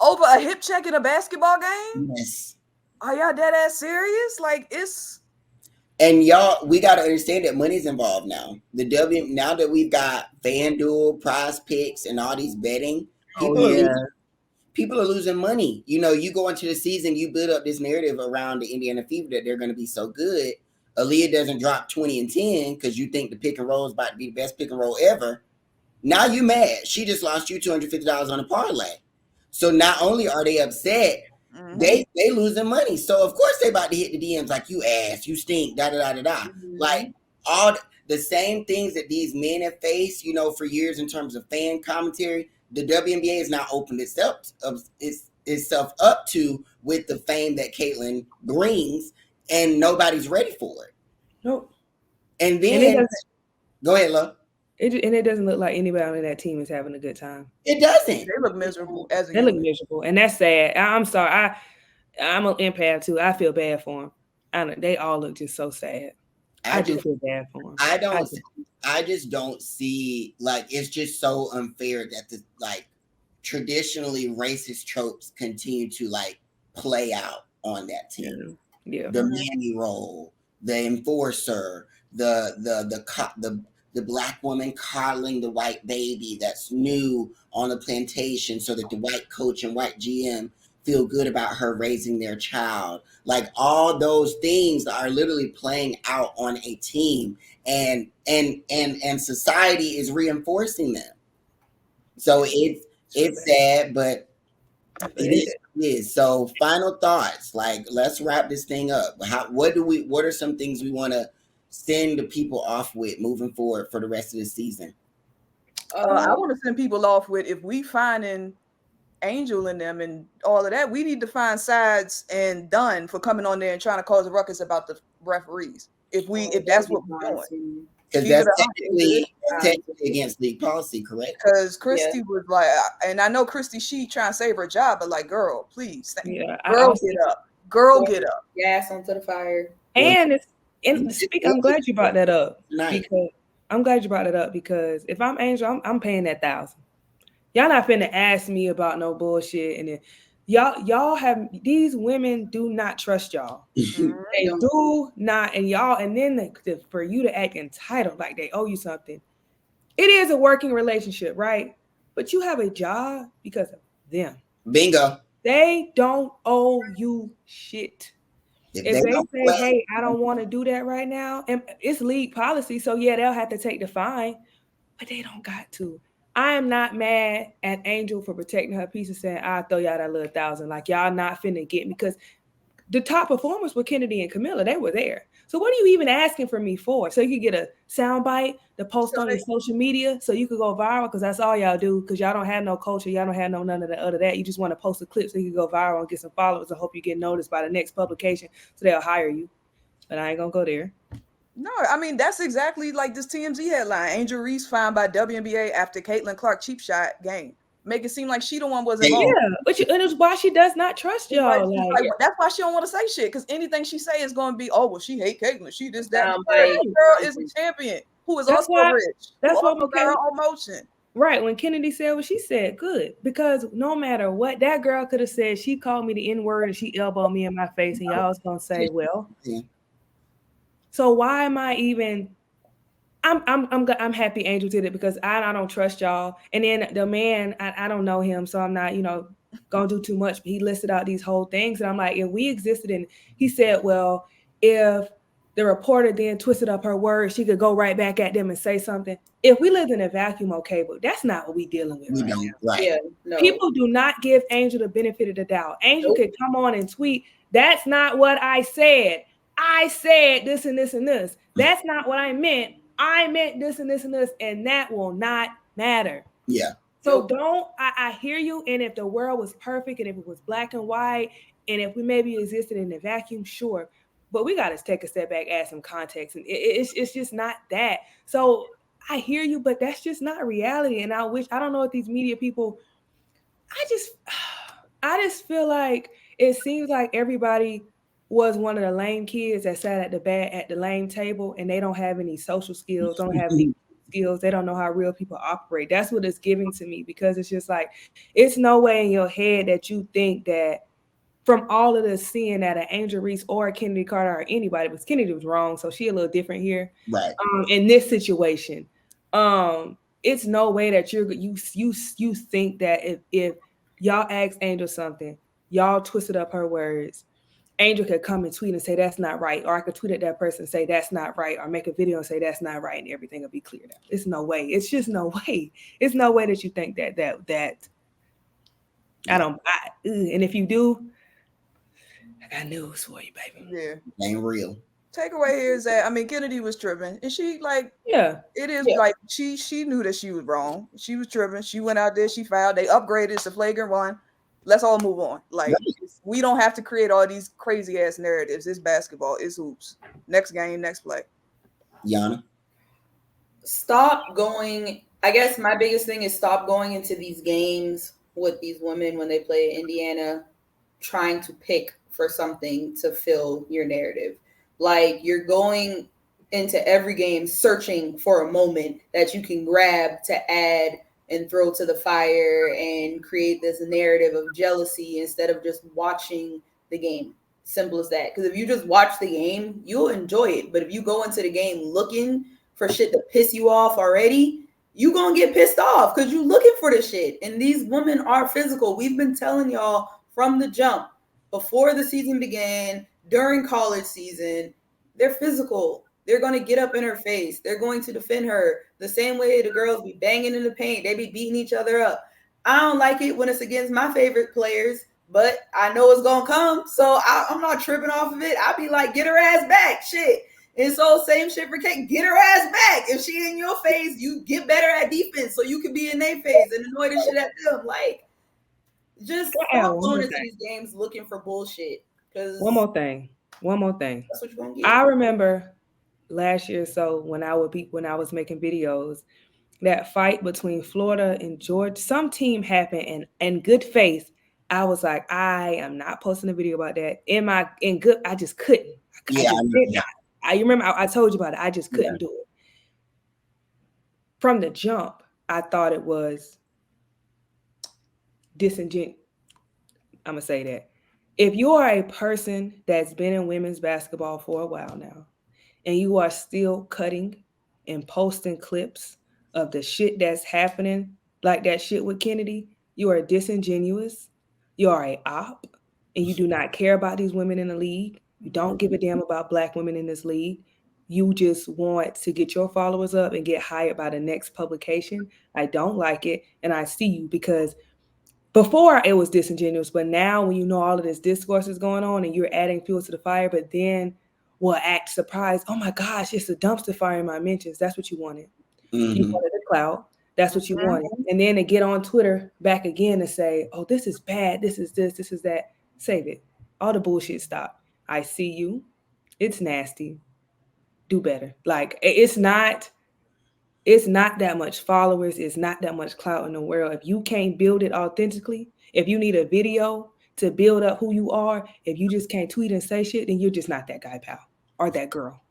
over a hip check in a basketball game? Yes. Are y'all dead ass serious? Like, it's. And y'all, we got to understand that money's involved now. Now that we've got FanDuel, Prize Picks, and all these betting, people are losing money. You know, you go into the season, you build up this narrative around the Indiana Fever that they're going to be so good. Aaliyah doesn't drop 20 and 10 because you think the pick and roll is about to be the best pick and roll ever. Now you mad. She just lost you $250 on a parlay. So not only are they upset, they losing money. So of course they about to hit the DMs like, you ass, you stink, da-da-da-da-da. Like all the same things that these men have faced, you know, for years in terms of fan commentary, the WNBA has now opened itself up to with the fame that Caitlin brings, and nobody's ready for it. Nope. And then go ahead, love. it doesn't look like anybody on that team is having a good time. It doesn't. They look miserable as a They look unit. miserable, and that's sad. I'm sorry. I'm an empath too. I feel bad for them. They all look just so sad. I do feel bad for them. I just don't see, like, it's just so unfair that the like traditionally racist tropes continue to like play out on that team. Yeah. The nanny role, the enforcer, the black woman coddling the white baby that's new on the plantation so that the white coach and white GM feel good about her raising their child. Like, all those things are literally playing out on a team, and society is reinforcing them. So it's sad, but it is. So final thoughts, like, let's wrap this thing up. What are some things we want to send the people off with moving forward for the rest of the season? I want to send people off with, if we finding Angel in them and all of that, we need to find sides and Dunn for coming on there and trying to cause a ruckus about the referees. If that's what we're doing. Because that's technically against league policy, correct? Because Christy was like, and I know Christy, she trying to save her job, but like, girl, please, girl, get up. Gas onto the fire. And I'm glad you brought that up. Because if I'm Angel, I'm paying that $1,000. Y'all not finna ask me about no bullshit, and then y'all have, these women do not trust y'all. They do not, and y'all, and then for you to act entitled like they owe you something. It is a working relationship, right? But you have a job because of them. Bingo. They don't owe you shit. If they say, hey, I don't want to do that right now, and it's league policy, so yeah, they'll have to take the fine, but they don't got to. I am not mad at Angel for protecting her piece and saying, I'll throw y'all that little $1,000. Like, y'all not finna get me, because the top performers were Chennedy and Camilla. They were there. So what are you even asking from me for? So you could get a soundbite to post on your social media so you could go viral? Because that's all y'all do, because y'all don't have no culture. Y'all don't have none of the other that. You just want to post a clip so you can go viral and get some followers and hope you get noticed by the next publication so they'll hire you. But I ain't going to go there. No, I mean, that's exactly like this TMZ headline. Angel Reese fined by WNBA after Caitlin Clark cheap shot game. Make it seem like she the one was involved. Yeah, and it's why she does not trust y'all. That's why she don't want to say shit, because anything she say is going to be, oh, well, she hate Caitlin. She this, that. This girl is a champion who is also rich. That's what we got her own motion. Right, when Chennedy said what she said, good. Because no matter what, that girl could have said, she called me the N-word and she elbowed me in my face, and y'all was going to say, well. So why am I even? I'm happy Angel did it, because I don't trust y'all. And then the man, I don't know him, so I'm not gonna do too much. But he listed out these whole things, and I'm like, if we existed, and he said, well, if the reporter then twisted up her words, she could go right back at them and say something. If we lived in a vacuum, okay, but that's not what we dealing with right now. Right. Yeah, no. People do not give Angel the benefit of the doubt. Angel could come on and tweet, that's not what I said. I said this and this and this. That's not what I meant. I meant this and this and this, and that will not matter. Yeah. So I hear you. And if the world was perfect, and if it was black and white, and if we maybe existed in a vacuum, sure. But we got to take a step back, add some context. And it's just not that. So I hear you, but that's just not reality. And I don't know if these media people, I just feel like it seems like everybody was one of the lame kids that sat at the lame table, and they don't have any social skills, don't have any skills. They don't know how real people operate. That's what it's giving to me, because it's just like, it's no way in your head that you think that from all of this, seeing that an Angel Reese or a Kennedy Carter or anybody, because Kennedy was wrong, so she a little different here. Right. In this situation, it's no way that you think that if y'all ask Angel something, y'all twisted up her words, Angel could come and tweet and say that's not right, or I could tweet at that person and say that's not right, or make a video and say that's not right, and everything will be cleared up. It's no way. It's just no way. It's no way that you think that. And if you do, I got news for you, baby. Yeah, ain't real. Takeaway here is that, I mean, Kennedy was tripping, and she like, it is like she knew that she was wrong. She was tripping. She went out there. She filed. They upgraded. It's a flagrant one. Let's all move on. Like, we don't have to create all these crazy ass narratives. It's basketball. It's hoops. Next game, next play. Yana? stop going. I guess my biggest thing is stop going into these games with these women when they play Indiana, trying to pick for something to fill your narrative. Like you're going into every game searching for a moment that you can grab to add and throw to the fire and create this narrative of jealousy instead of just watching the game. Simple as that. Because if you just watch the game, you'll enjoy it. But if you go into the game looking for shit to piss you off already, you gonna get pissed off because you looking for the shit. And these women are physical. We've been telling y'all from the jump, before the season began, during college season, they're physical. They're going to get up in her face. They're going to defend her the same way the girls be banging in the paint. They be beating each other up. I don't like it when it's against my favorite players, but I know it's going to come. So I'm not tripping off of it. I'll be like, get her ass back. Shit. And so same shit for Kate. Get her ass back. If she in your face, you get better at defense so you can be in their face and annoy the shit at them. Like, just stop going into these games looking for bullshit. Because one more thing. That's what you're gonna get. I remember last year, so when I was making videos, that fight between Florida and Georgia, some team happened, and in good faith, I was like, I am not posting a video about that. I just couldn't. I remember I told you about it. I just couldn't do it. From the jump, I thought it was disingenuous. I'm gonna say that. If you are a person that's been in women's basketball for a while now, and you are still cutting and posting clips of the shit that's happening, like that shit with Chennedy, you are disingenuous. You are a op, and you do not care about these women in the league. You don't give a damn about Black women in this league. You just want to get your followers up and get hired by the next publication. I don't like it, and I see you because before it was disingenuous, but now when you know all of this discourse is going on and you're adding fuel to the fire, but then will act surprised. Oh my gosh, it's a dumpster fire in my mentions. That's what you wanted. Mm-hmm. You wanted a clout. That's what you wanted. And then to get on Twitter back again and say, oh, this is bad. This is this is that. Save it. All the bullshit stop. I see you. It's nasty. Do better. Like it's not that much followers. It's not that much clout in the world. If you can't build it authentically, if you need a video to build up who you are, if you just can't tweet and say shit, then you're just not that guy, pal, or that girl.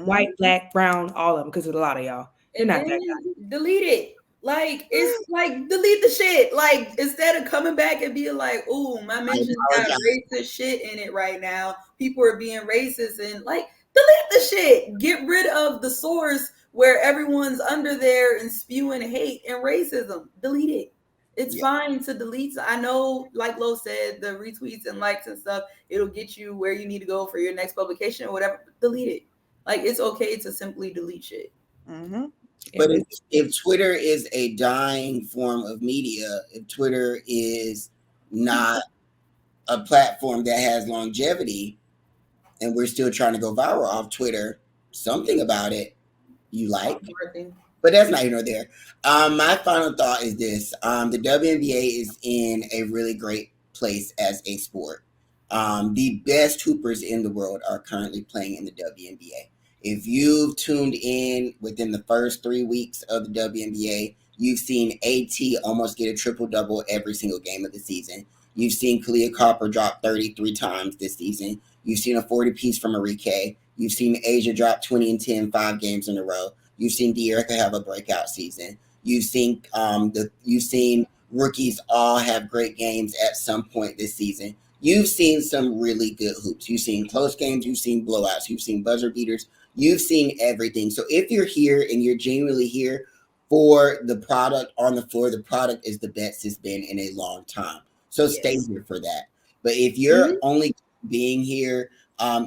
White, Black, brown, all of them, because there's a lot of y'all. You're not that guy. Delete it. Like, it's like, delete the shit. Like, instead of coming back and being like, oh, my mention's got racist shit in it right now. People are being racist, and like, delete the shit. Get rid of the source where everyone's under there and spewing hate and racism. Delete it. It's fine to delete. I know, like Lo said, the retweets and likes and stuff, it'll get you where you need to go for your next publication or whatever. Delete it. Like, it's okay to simply delete shit. Mm-hmm. But if Twitter is a dying form of media, if Twitter is not a platform that has longevity, and we're still trying to go viral off Twitter, something about it you like. But that's not here nor there. My final thought is this. The WNBA is in a really great place as a sport. The best hoopers in the world are currently playing in the WNBA. If you've tuned in within the first 3 weeks of the WNBA, you've seen AT almost get a triple-double every single game of the season. You've seen Kalia Copper drop 33 times this season. You've seen a 40-piece from Enrique. You've seen Asia drop 20 and 10 5 games in a row. You've seen De'Erica have a breakout season. You've seen rookies all have great games at some point this season. You've seen some really good hoops. You've seen close games. You've seen blowouts. You've seen buzzer beaters. You've seen everything. So if you're here and you're genuinely here for the product on the floor, the product is the best it's been in a long time. So stay here for that. But if you're only being here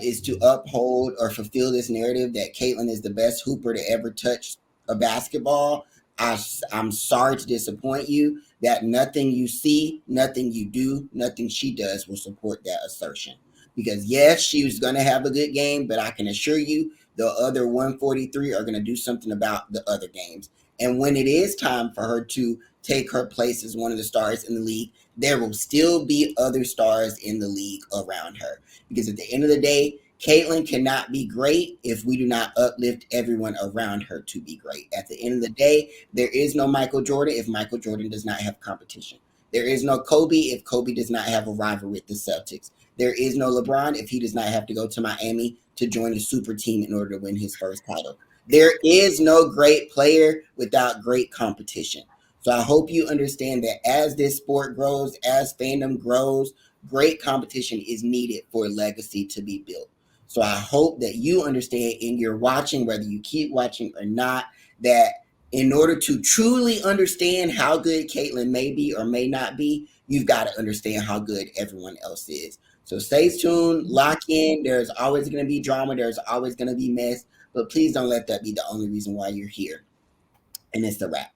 is to uphold or fulfill this narrative that Caitlin is the best hooper to ever touch a basketball, I'm sorry to disappoint you. That nothing you see, nothing you do, nothing she does will support that assertion. Because yes, she was going to have a good game, but I can assure you the other 143 are going to do something about the other games. And when it is time for her to take her place as one of the stars in the league, there will still be other stars in the league around her. Because at the end of the day, Caitlyn cannot be great if we do not uplift everyone around her to be great. At the end of the day, there is no Michael Jordan if Michael Jordan does not have competition. There is no Kobe if Kobe does not have a rival with the Celtics. There is no LeBron if he does not have to go to Miami to join a super team in order to win his first title. There is no great player without great competition. So I hope you understand that as this sport grows, as fandom grows, great competition is needed for a legacy to be built. So I hope that you understand in your watching, whether you keep watching or not, that in order to truly understand how good Caitlyn may be or may not be, you've got to understand how good everyone else is. So stay tuned, lock in. There's always going to be drama. There's always going to be mess. But please don't let that be the only reason why you're here. And it's a wrap.